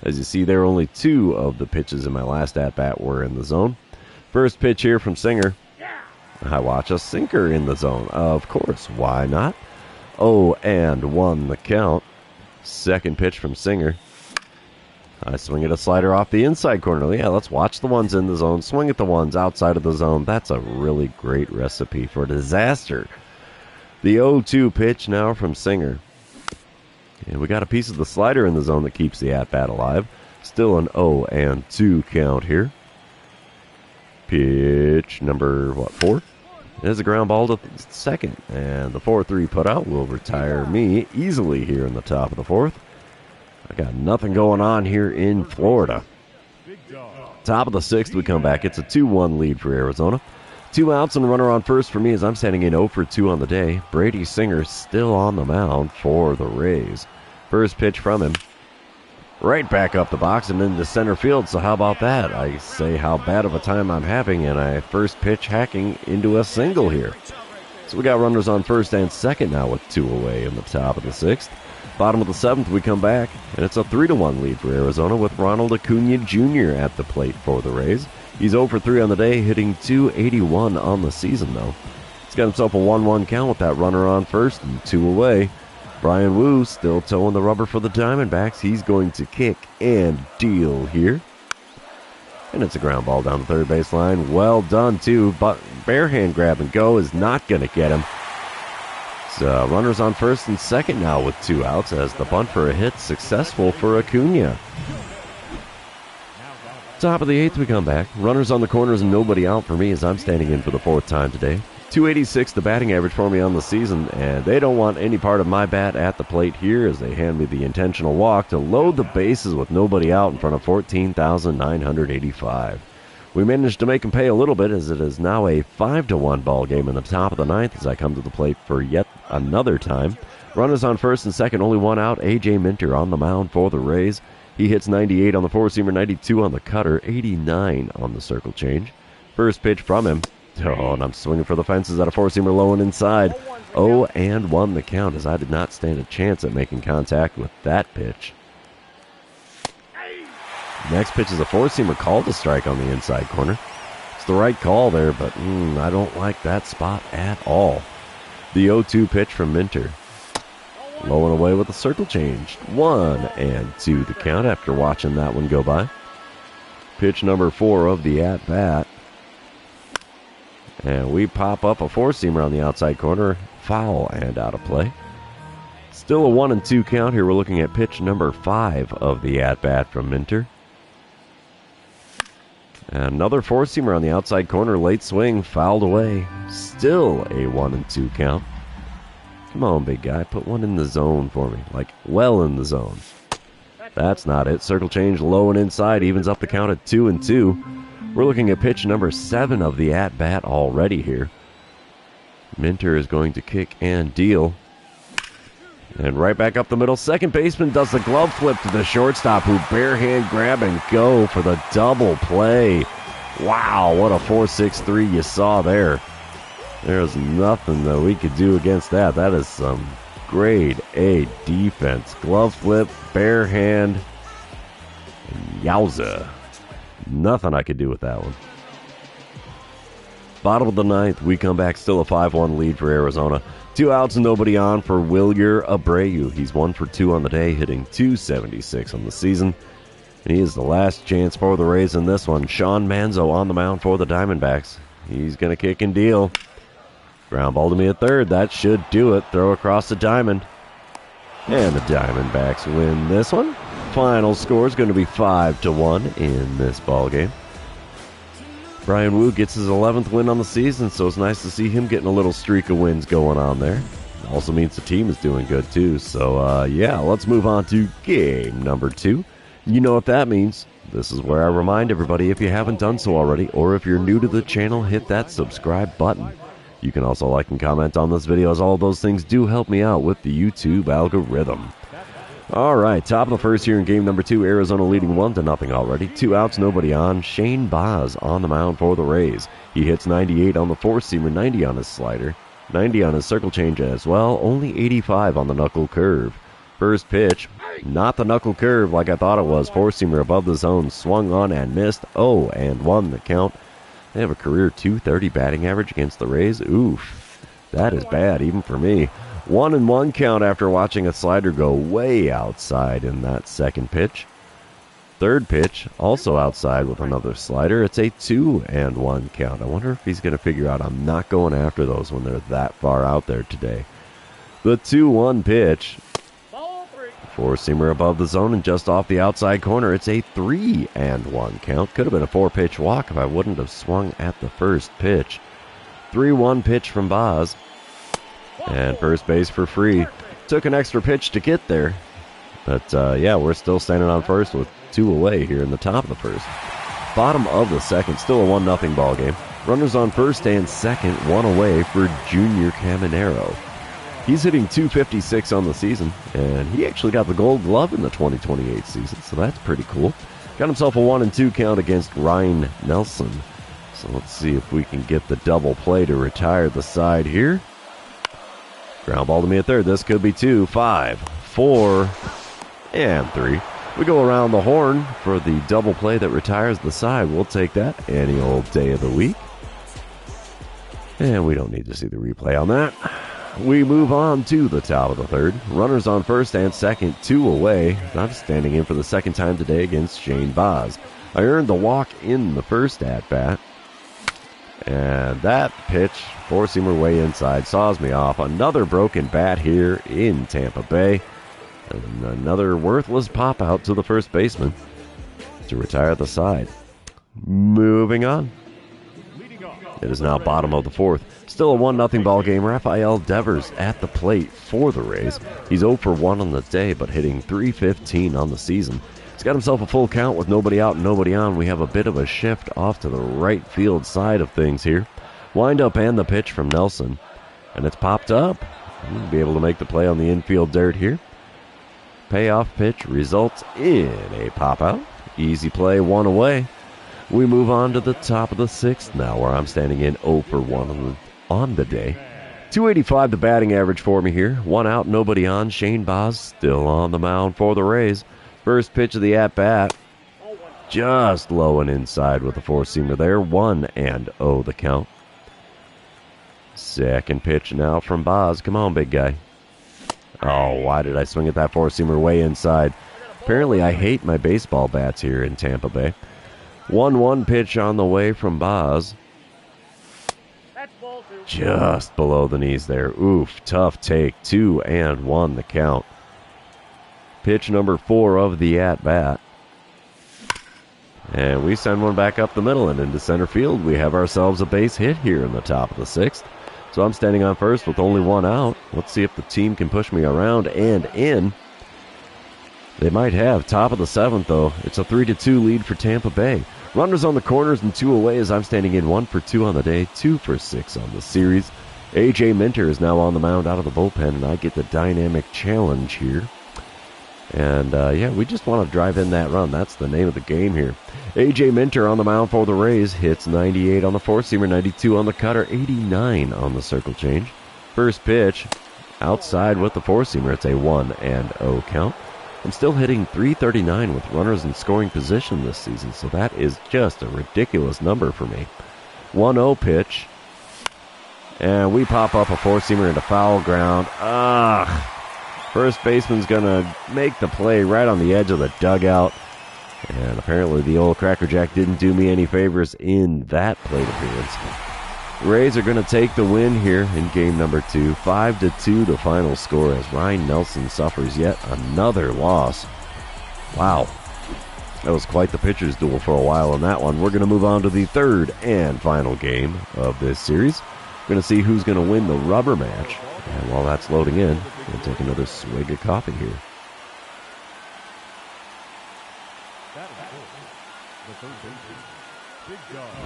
As you see there, only 2 of the pitches in my last at-bat were in the zone. First pitch here from Singer. I watch a sinker in the zone. Of course, why not? 0-1 the count. Second pitch from Singer. I swing at a slider off the inside corner. Yeah, let's watch the ones in the zone. Swing at the ones outside of the zone. That's a really great recipe for disaster. The 0-2 pitch now from Singer. And we got a piece of the slider in the zone that keeps the at-bat alive. Still an 0-2 count here. Pitch number, 4? There's a ground ball to second. And the 4-3 putout will retire me easily here in the top of the fourth. I got nothing going on here in Florida. Top of the sixth, we come back. It's a 2-1 lead for Arizona. 2 outs and a runner on first for me as I'm standing in 0-2 on the day. Brady Singer still on the mound for the Rays. First pitch from him. Right back up the box and into center field. So how about that? I say how bad of a time I'm having, and I first pitch hacking into a single here. So we got runners on first and second now with 2 away in the top of the sixth. Bottom of the seventh, we come back, and it's a 3-1 lead for Arizona with Ronald Acuna Jr. at the plate for the Rays. He's 0-3 on the day, hitting 281 on the season, though. He's got himself a 1-1 count with that runner on first and 2 away. Brian Woo still towing the rubber for the Diamondbacks. He's going to kick and deal here. And it's a ground ball down the third base line. Well done, too, but barehand grab and go is not going to get him. So runners on first and second now with 2 outs as the bunt for a hit successful for Acuna. Top of the 8th, we come back. Runners on the corners and nobody out for me as I'm standing in for the 4th time today. 286 the batting average for me on the season, and they don't want any part of my bat at the plate here as they hand me the intentional walk to load the bases with nobody out in front of 14,985. We managed to make them pay a little bit as it is now a 5-1 ball game in the top of the 9th as I come to the plate for yet another time. Runners on first and second, only one out. A.J. Minter on the mound for the Rays. He hits 98 on the four-seamer, 92 on the cutter, 89 on the circle change. First pitch from him. Oh, and I'm swinging for the fences at a four-seamer low and inside. 0-1 the count as I did not stand a chance at making contact with that pitch. Next pitch is a four-seamer called to strike on the inside corner. It's the right call there, but I don't like that spot at all. The 0-2 pitch from Minter. Low and away with a circle change. 1-2 the count after watching that one go by. Pitch number 4 of the at-bat. And we pop up a four-seamer on the outside corner. Foul and out of play. Still a 1-2 count here. We're looking at pitch number 5 of the at-bat from Minter. And another four-seamer on the outside corner. Late swing. Fouled away. Still a 1-2 count. Come on, big guy. Put one in the zone for me. Like, well in the zone. That's not it. Circle change low and inside. Evens up the count at 2-2. We're looking at pitch number 7 of the at-bat already here. Minter is going to kick and deal. And right back up the middle. Second baseman does the glove flip to the shortstop who barehand grab and go for the double play. Wow, what a 4.63 you saw there. There's nothing that we could do against that. That is some grade A defense. Glove flip, barehand, and yowza. Nothing I could do with that one. Bottom of the 9th, we come back, still a 5-1 lead for Arizona. 2 outs and nobody on for Wilyer Abreu. He's 1 for 2 on the day, hitting .276 on the season. And he is the last chance for the Rays in this one. Sean Manzo on the mound for the Diamondbacks. He's going to kick and deal. Ground ball to me at third. That should do it. Throw across the diamond. And the Diamondbacks win this one. Final score is going to be 5-1 in this ball game. Brian Wu gets his 11th win on the season, so it's nice to see him getting a little streak of wins going on there. Also means the team is doing good too. So, yeah, let's move on to game number 2. You know what that means. This is where I remind everybody, if you haven't done so already, or if you're new to the channel, hit that subscribe button. You can also like and comment on this video, as all of those things do help me out with the YouTube algorithm. All right, top of the first here in game number 2, Arizona leading 1-0 already. 2 outs, nobody on. Shane Baz on the mound for the Rays. He hits 98 on the four-seamer, 90 on his slider, 90 on his circle change as well, only 85 on the knuckle curve. First pitch, not the knuckle curve like I thought it was. Four-seamer above the zone, swung on and missed. 0-1 the count. They have a career .230 batting average against the Rays. Oof, that is bad even for me. 1-1 count after watching a slider go way outside in that second pitch. Third pitch, also outside with another slider. It's a 2-1 count. I wonder if he's going to figure out I'm not going after those when they're that far out there today. The 2-1 pitch. Four-seamer above the zone and just off the outside corner. It's a 3-1 count. Could have been a 4-pitch walk if I wouldn't have swung at the first pitch. 3-1 pitch from Baz. And first base for free. Took an extra pitch to get there. But, yeah, we're still standing on first with 2 away here in the top of the first. Bottom of the second, still a 1-0 ball game. Runners on first and second, 1 away for Junior Caminero. He's hitting .256 on the season, and he actually got the Gold Glove in the 2028 season, so that's pretty cool. Got himself a 1-2 count against Ryan Nelson. So let's see if we can get the double play to retire the side here. Ground ball to me at third. This could be 2, 5, 4, and 3. We go around the horn for the double play that retires the side. We'll take that any old day of the week. And we don't need to see the replay on that. We move on to the top of the third. Runners on first and second, 2 away. I'm standing in for the second time today against Shane Baz. I earned the walk in the first at-bat. And that pitch, four-seamer way inside, saws me off. Another broken bat here in Tampa Bay. And another worthless pop-out to the first baseman to retire the side. Moving on. It is now bottom of the fourth. Still a 1-0 ball game. Rafael Devers at the plate for the Rays. He's 0 for 1 on the day, but hitting .315 on the season. He's got himself a full count with nobody out and nobody on. We have a bit of a shift off to the right field side of things here. Wind up and the pitch from Nelson. And it's popped up. He'll be able to make the play on the infield dirt here. Payoff pitch results in a pop-out. Easy play, one away. We move on to the top of the sixth now, where I'm standing in 0 for 1 on the day. .285 the batting average for me here. One out, nobody on. Shane Baz still on the mound for the Rays. First pitch of the at-bat. Just low and inside with the four-seamer there. 1-0 the count. Second pitch now from Baz. Come on, big guy. Oh, why did I swing at that four-seamer way inside? Apparently I hate my baseball bats here in Tampa Bay. 1-1 pitch on the way from Baz. Just below the knees there. Oof, tough take. 2-1 the count. Pitch number 4 of the at-bat. And we send one back up the middle and into center field. We have ourselves a base hit here in the top of the sixth. So I'm standing on first with only one out. Let's see if the team can push me around and in. They might have. Top of the seventh, though. It's a 3-2 lead for Tampa Bay. Runners on the corners and 2 away as I'm standing in 1 for 2 on the day, 2 for 6 on the series. A.J. Minter is now on the mound out of the bullpen, and I get the dynamic challenge here. And, yeah, we just want to drive in that run. That's the name of the game here. A.J. Minter on the mound for the Rays. Hits 98 on the four-seamer, 92 on the cutter, 89 on the circle change. First pitch, outside with the four-seamer. It's a 1-0 count. I'm still hitting .339 with runners in scoring position this season, so that is just a ridiculous number for me. 1-0 pitch. And we pop up a four-seamer into foul ground. First baseman's going to make the play right on the edge of the dugout. And apparently the old Cracker Jack didn't do me any favors in that plate appearance. The Rays are going to take the win here in game number 2. 5-2 the final score as Ryan Nelson suffers yet another loss. Wow. That was quite the pitcher's duel for a while in that one. We're going to move on to the third and final game of this series. We're going to see who's going to win the rubber match. And while that's loading in, we'll take another swig of coffee here.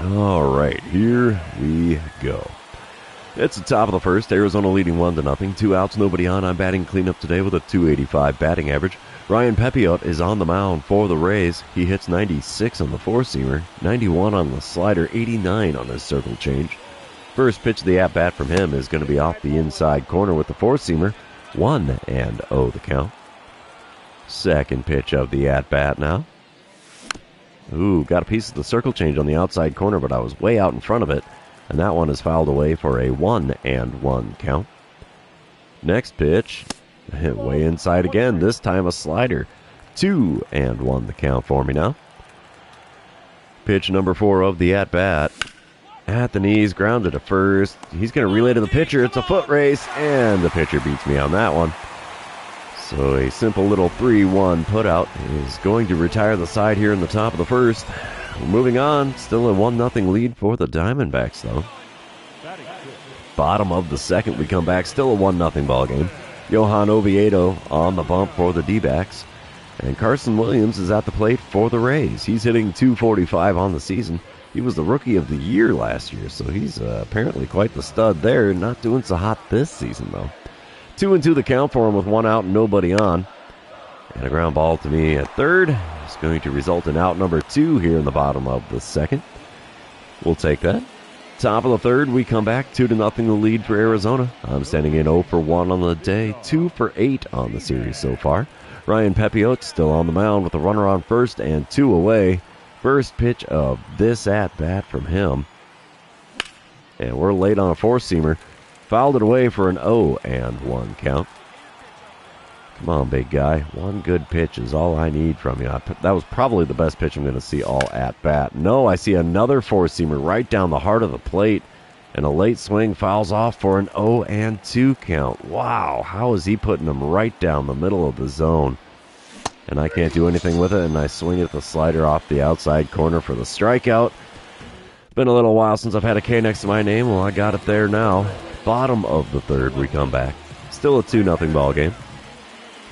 All right, here we go. It's the top of the first. Arizona leading 1-0. 2 outs, nobody on. I'm batting cleanup today with a .285 batting average. Ryan Pepiot is on the mound for the Rays. He hits 96 on the four-seamer, 91 on the slider, 89 on his circle change. First pitch of the at-bat from him is going to be off the inside corner with the four-seamer. 1-0 the count. Second pitch of the at-bat now. Ooh, got a piece of the circle change on the outside corner, but I was way out in front of it, and that one is fouled away for a 1-1 count. Next pitch, way inside again, this time a slider. 2-1 the count for me now. Pitch number 4 of the at-bat. At the knees, grounded to first. He's going to relay to the pitcher. It's a foot race, and the pitcher beats me on that one. So a simple little 3-1 putout is going to retire the side here in the top of the first. We're moving on. Still a 1-0 lead for the Diamondbacks, though. Bottom of the second, we come back. Still a 1-0 ball game. Johan Oviedo on the bump for the D-backs. And Carson Williams is at the plate for the Rays. He's hitting .245 on the season. He was the Rookie of the Year last year, so he's apparently quite the stud there. Not doing so hot this season, though. 2-2 the count for him with one out and nobody on. And a ground ball to me at third is going to result in out number 2 here in the bottom of the second. We'll take that. Top of the third, we come back 2-0 the lead for Arizona. I'm standing in 0 for 1 on the day, 2 for 8 on the series so far. Ryan Pepiot still on the mound with a runner on first and 2 away. First pitch of this at-bat from him. And we're late on a four-seamer. Fouled it away for an 0-1 count. Come on, big guy. One good pitch is all I need from you. That was probably the best pitch I'm going to see all at-bat. No, I see another four-seamer right down the heart of the plate. And a late swing fouls off for an 0-2 count. Wow, how is he putting them right down the middle of the zone? and I can't do anything with it, and I swing at the slider off the outside corner for the strikeout. Been a little while since I've had a K next to my name. Well, I got it there now. Bottom of the third, we come back. Still a 2-0 ball game.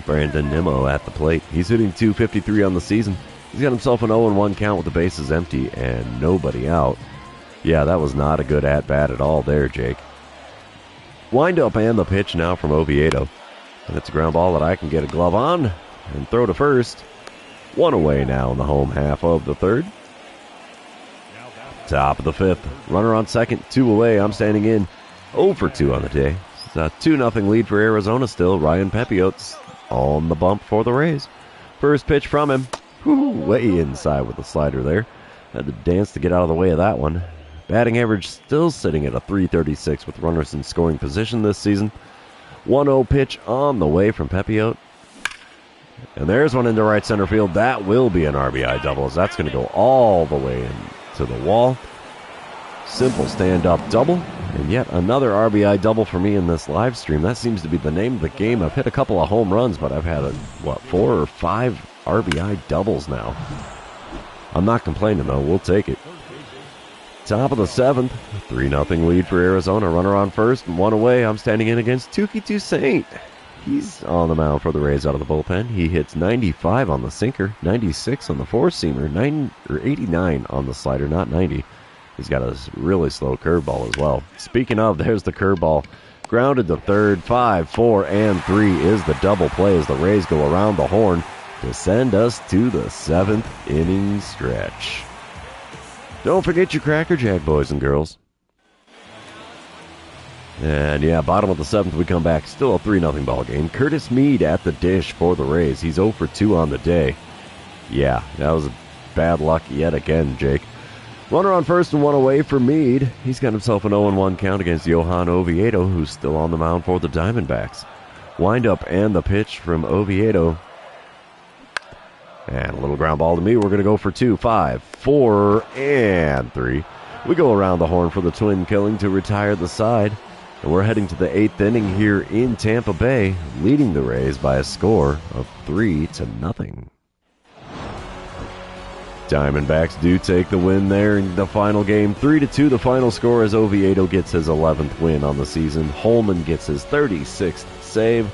Brandon Nimmo at the plate. He's hitting .253 on the season. He's got himself an 0-1 count with the bases empty and nobody out. Yeah, that was not a good at-bat at all there, Jake. Wind up and the pitch now from Oviedo. And it's a ground ball that I can get a glove on and throw to first. One away now in the home half of the third. Top of the fifth. Runner on second, 2 away. I'm standing in 0 for 2 on the day. It's a 2-0 lead for Arizona still. Ryan Pepiot's on the bump for the Rays. First pitch from him. Way inside with the slider there. Had to dance to get out of the way of that one. Batting average still sitting at a .336 with runners in scoring position this season. 1-0 pitch on the way from Pepiot. And there's one into right center field. That will be an RBI double, as that's going to go all the way into the wall. Simple stand-up double. And yet another RBI double for me in this live stream. That seems to be the name of the game. I've hit a couple of home runs, but I've had, 4 or 5 RBI doubles now. I'm not complaining, though. We'll take it. Top of the seventh. 3-0 lead for Arizona. Runner on first and 1 away. I'm standing in against Touki Toussaint. He's on the mound for the Rays out of the bullpen. He hits 95 on the sinker, 96 on the four-seamer, 89 on the slider, not 90. He's got a really slow curveball as well. Speaking of, there's the curveball. Grounded to third. 5, 4, and 3 is the double play as the Rays go around the horn to send us to the 7th inning stretch. Don't forget your Cracker Jack, boys and girls. And yeah, bottom of the 7th, we come back. Still a 3-0 ball game. Curtis Mead at the dish for the Rays. He's 0 for 2 on the day. Yeah, that was bad luck yet again, Jake. Runner on first and 1 away for Mead. He's got himself an 0-1 count against Johan Oviedo, who's still on the mound for the Diamondbacks. Wind up and the pitch from Oviedo. And a little ground ball to me. We're going to go for 2, 5, 4, and 3. We go around the horn for the twin killing to retire the side. And we're heading to the 8th inning here in Tampa Bay, leading the Rays by a score of 3-0. Diamondbacks do take the win there in the final game. 3-2 the final score as Oviedo gets his 11th win on the season. Holman gets his 36th save.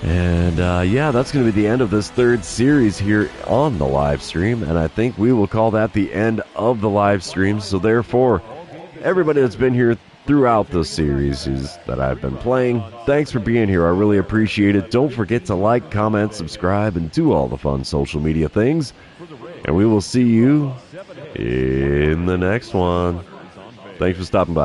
And yeah, that's going to be the end of this third series here on the live stream. And I think we will call that the end of the live stream. So therefore, everybody that's been here throughout the series that I've been playing, thanks for being here. I really appreciate it. Don't forget to like, comment, subscribe, and do all the fun social media things. And we will see you in the next one. Thanks for stopping by.